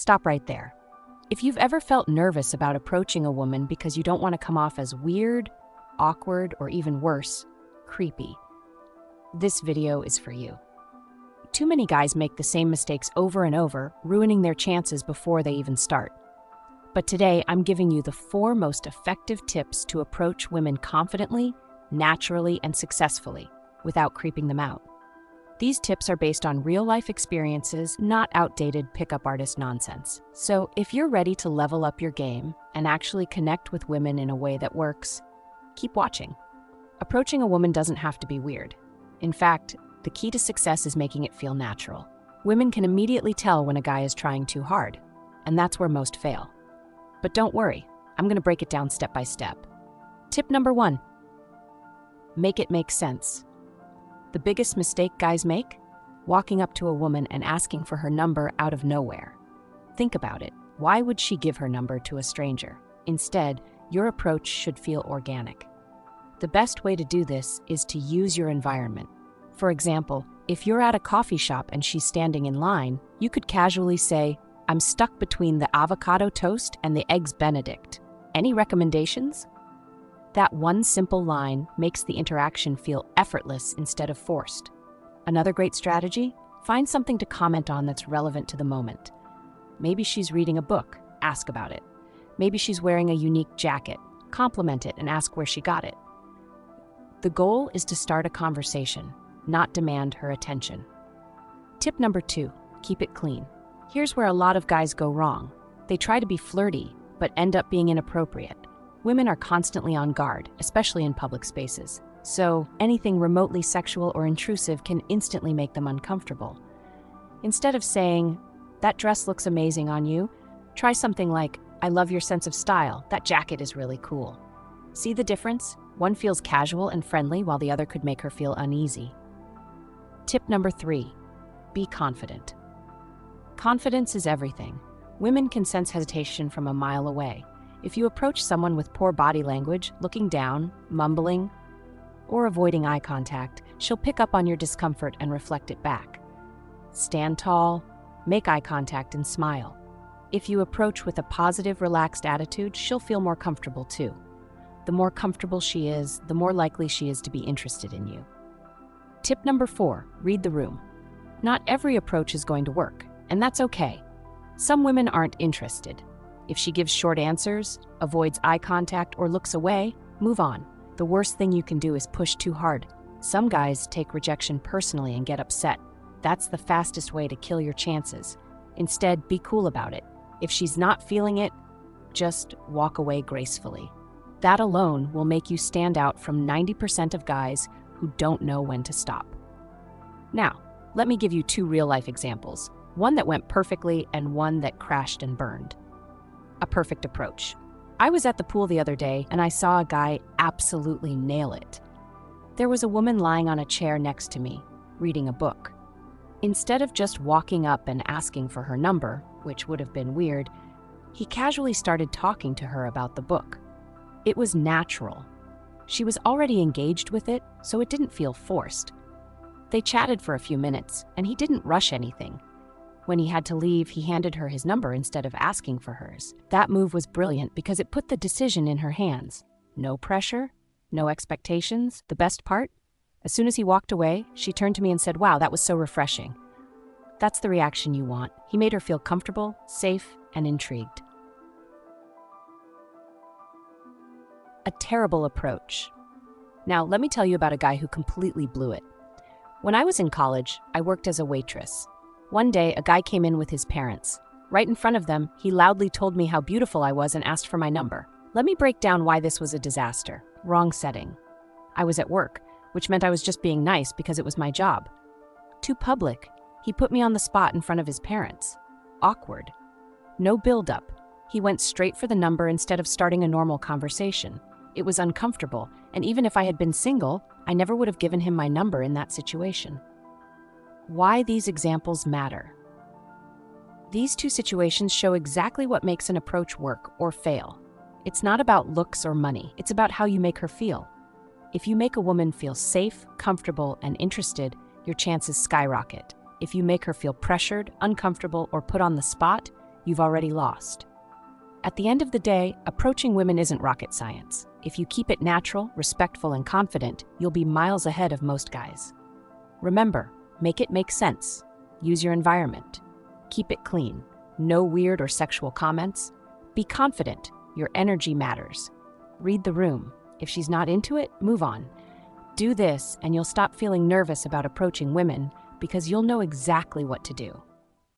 Stop right there. If you've ever felt nervous about approaching a woman because you don't want to come off as weird, awkward, or even worse, creepy, this video is for you. Too many guys make the same mistakes over and over, ruining their chances before they even start. But today, I'm giving you the 4 most effective tips to approach women confidently, naturally, and successfully without creeping them out. These tips are based on real-life experiences, not outdated pickup artist nonsense. So if you're ready to level up your game and actually connect with women in a way that works, keep watching. Approaching a woman doesn't have to be weird. In fact, the key to success is making it feel natural. Women can immediately tell when a guy is trying too hard, and that's where most fail. But don't worry, I'm going to break it down step by step. Tip number 1, make it make sense. The biggest mistake guys make? Walking up to a woman and asking for her number out of nowhere. Think about it. Why would she give her number to a stranger? Instead, your approach should feel organic. The best way to do this is to use your environment. For example, if you're at a coffee shop and she's standing in line, you could casually say, "I'm stuck between the avocado toast and the eggs Benedict. Any recommendations?" That one simple line makes the interaction feel effortless instead of forced. Another great strategy? Find something to comment on that's relevant to the moment. Maybe she's reading a book, ask about it. Maybe she's wearing a unique jacket, compliment it and ask where she got it. The goal is to start a conversation, not demand her attention. Tip number 2, keep it clean. Here's where a lot of guys go wrong. They try to be flirty, but end up being inappropriate. Women are constantly on guard, especially in public spaces. So anything remotely sexual or intrusive can instantly make them uncomfortable. Instead of saying, "That dress looks amazing on you," try something like, "I love your sense of style. That jacket is really cool." See the difference? One feels casual and friendly while the other could make her feel uneasy. Tip number 3, be confident. Confidence is everything. Women can sense hesitation from a mile away. If you approach someone with poor body language, looking down, mumbling, or avoiding eye contact, she'll pick up on your discomfort and reflect it back. Stand tall, make eye contact, and smile. If you approach with a positive, relaxed attitude, she'll feel more comfortable too. The more comfortable she is, the more likely she is to be interested in you. Tip number 4, read the room. Not every approach is going to work, and that's okay. Some women aren't interested. If she gives short answers, avoids eye contact, or looks away, move on. The worst thing you can do is push too hard. Some guys take rejection personally and get upset. That's the fastest way to kill your chances. Instead, be cool about it. If she's not feeling it, just walk away gracefully. That alone will make you stand out from 90% of guys who don't know when to stop. Now, let me give you 2 real-life examples. One that went perfectly and one that crashed and burned. A perfect approach. I was at the pool the other day and I saw a guy absolutely nail it. There was a woman lying on a chair next to me, reading a book. Instead of just walking up and asking for her number, which would have been weird, he casually started talking to her about the book. It was natural. She was already engaged with it, so it didn't feel forced. They chatted for a few minutes, and he didn't rush anything. When he had to leave, he handed her his number instead of asking for hers. That move was brilliant because it put the decision in her hands. No pressure, no expectations. The best part? As soon as he walked away, she turned to me and said, "Wow, that was so refreshing." That's the reaction you want. He made her feel comfortable, safe, and intrigued. A terrible approach. Now, let me tell you about a guy who completely blew it. When I was in college, I worked as a waitress. One day, a guy came in with his parents. Right in front of them, he loudly told me how beautiful I was and asked for my number. Let me break down why this was a disaster. Wrong setting. I was at work, which meant I was just being nice because it was my job. Too public. He put me on the spot in front of his parents. Awkward. No build-up. He went straight for the number instead of starting a normal conversation. It was uncomfortable, and even if I had been single, I never would have given him my number in that situation. Why these examples matter. These 2 situations show exactly what makes an approach work or fail. It's not about looks or money, it's about how you make her feel. If you make a woman feel safe, comfortable, and interested, your chances skyrocket. If you make her feel pressured, uncomfortable, or put on the spot, you've already lost. At the end of the day, approaching women isn't rocket science. If you keep it natural, respectful, and confident, you'll be miles ahead of most guys. Remember, make it make sense. Use your environment. Keep it clean. No weird or sexual comments. Be confident. Your energy matters. Read the room. If she's not into it, move on. Do this, and you'll stop feeling nervous about approaching women because you'll know exactly what to do.